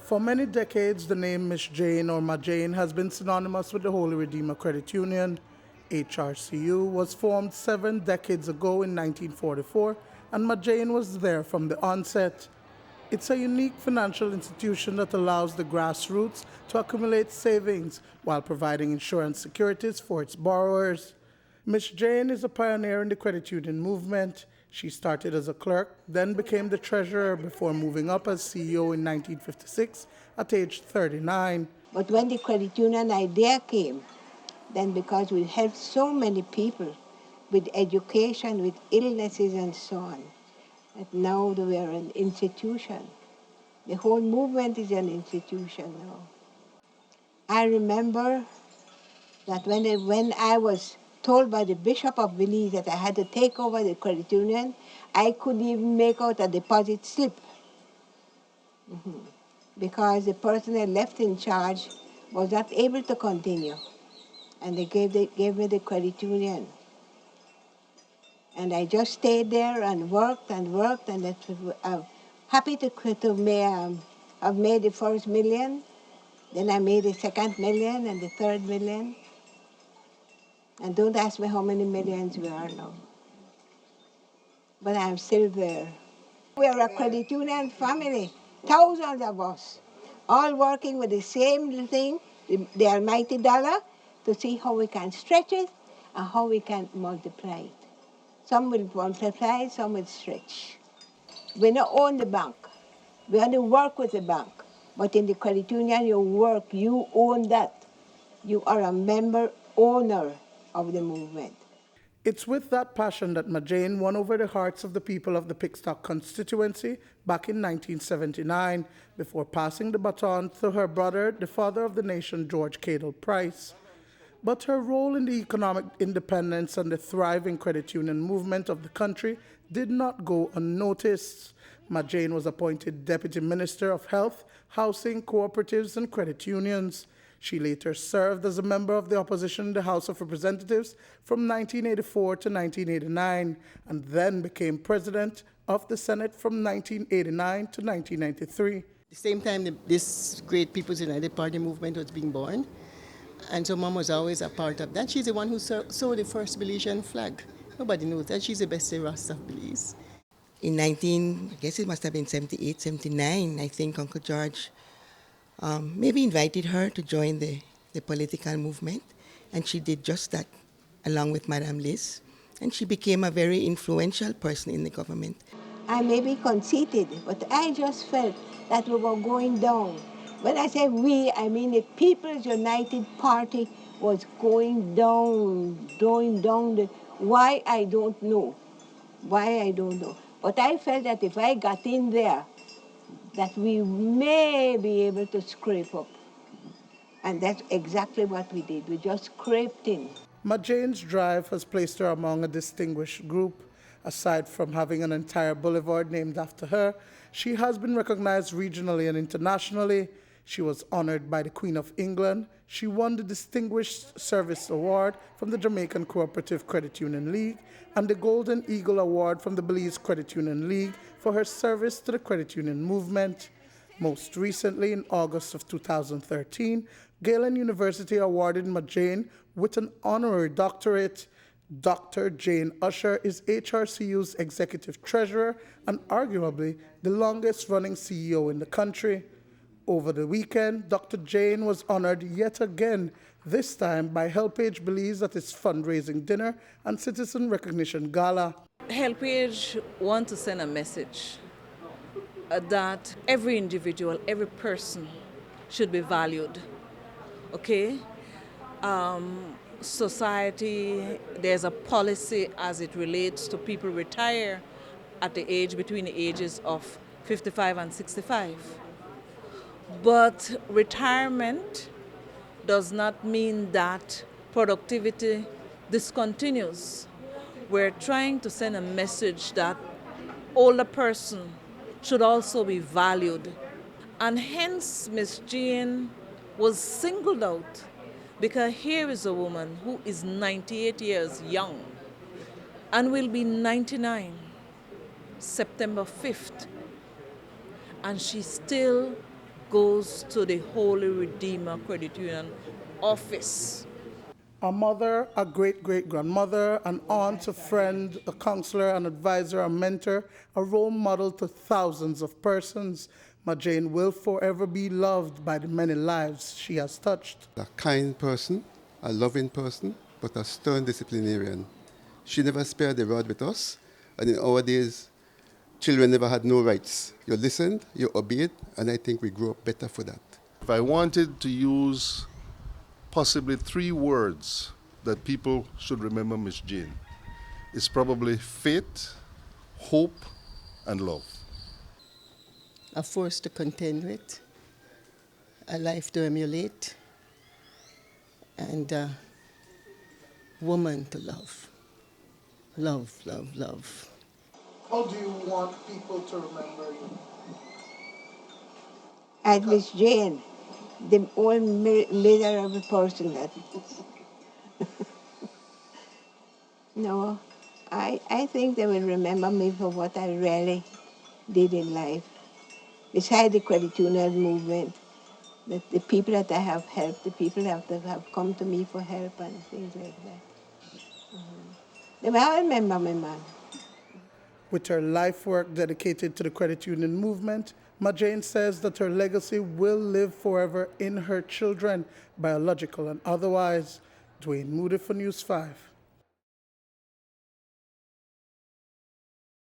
For many decades, the name Miss Jane or Ma Jane has been synonymous with the Holy Redeemer Credit Union. HRCU was formed 7 decades ago in 1944, and Ma Jane was there from the onset. It's a unique financial institution that allows the grassroots to accumulate savings while providing insurance securities for its borrowers. Miss Jane is a pioneer in the credit union movement. She started as a clerk, then became the treasurer before moving up as CEO in 1956 at age 39. But when the credit union idea came, then because we helped so many people with education, with illnesses and so on, that now we are an institution. The whole movement is an institution now. I remember that when I was told by the Bishop of Belize that I had to take over the credit union, I couldn't even make out a deposit slip. Because the person that left in charge was not able to continue. And they gave me the credit union. And I just stayed there and worked, and I'm happy to have made the first million. Then I made the second million and the third million. And don't ask me how many millions we are now. But I'm still there. We are a credit union family, thousands of us, all working with the same thing, the almighty dollar, to see how we can stretch it and how we can multiply it. Some will multiply, some will stretch. We don't own the bank. We only work with the bank. But in the credit union, you work, you own that. You are a member owner of the movement. It's with that passion that Ma Jane won over the hearts of the people of the Pickstock constituency back in 1979 before passing the baton to her brother, the father of the nation, George Cadle Price. But her role in the economic independence and the thriving credit union movement of the country did not go unnoticed. Ma Jane was appointed Deputy Minister of Health, Housing, Cooperatives and Credit Unions. She later served as a member of the opposition in the House of Representatives from 1984 to 1989, and then became President of the Senate from 1989 to 1993. The same time this great People's United Party movement was being born, and so Mom was always a part of that. She's the one who sewed the first Belizean flag. Nobody knows that. She's the best Rasta of Belize. In I guess it must have been 78, 79, I think Uncle George maybe invited her to join the political movement, and she did just that, along with Madame Liz, and she became a very influential person in the government. I may be conceited, but I just felt that we were going down. When I say we, I mean the People's United Party was going down. Why, I don't know. But I felt that if I got in there, that we may be able to scrape up. And that's exactly what we did. We just scraped in. Ma Jane's drive has placed her among a distinguished group. Aside from having an entire boulevard named after her, she has been recognized regionally and internationally. She was honored by the Queen of England. She won the Distinguished Service Award from the Jamaican Cooperative Credit Union League and the Golden Eagle Award from the Belize Credit Union League for her service to the credit union movement. Most recently, in August of 2013, Galen University awarded Ma Jane with an honorary doctorate. Dr. Jane Usher is HRCU's executive treasurer and arguably the longest-running CEO in the country. Over the weekend, Dr. Jane was honored yet again, this time by HelpAge Belize at its fundraising dinner and citizen recognition gala. HelpAge want to send a message that every individual, every person should be valued, okay? Society, there's a policy as it relates to people retire at the age between the ages of 55 and 65. But retirement does not mean that productivity discontinues. We're trying to send a message that older person should also be valued. And hence Miss Jane was singled out because here is a woman who is 98 years young and will be 99 September 5th. And she still goes to the Holy Redeemer Credit Union office. A mother, a great-great-grandmother, an aunt, a friend, a counselor, an advisor, a mentor, a role model to thousands of persons, Majane will forever be loved by the many lives she has touched. A kind person, a loving person, but a stern disciplinarian. She never spared the rod with us, and in our days, children never had no rights. You listened, you obeyed, and I think we grew up better for that. If I wanted to use possibly 3 words that people should remember Miss Jane, it's probably faith, hope, and love. A force to contend with, a life to emulate, and a woman to love. Love, love, love. How do you want people to remember you? As Miss Jane, the old miserable person that. No, I think they will remember me for what I really did in life. Besides the credit union movement, the people that I have helped, the people that have come to me for help and things like that. They will remember me, man. With her life work dedicated to the credit union movement, Majane says that her legacy will live forever in her children, biological and otherwise. Duane, Moody for News 5.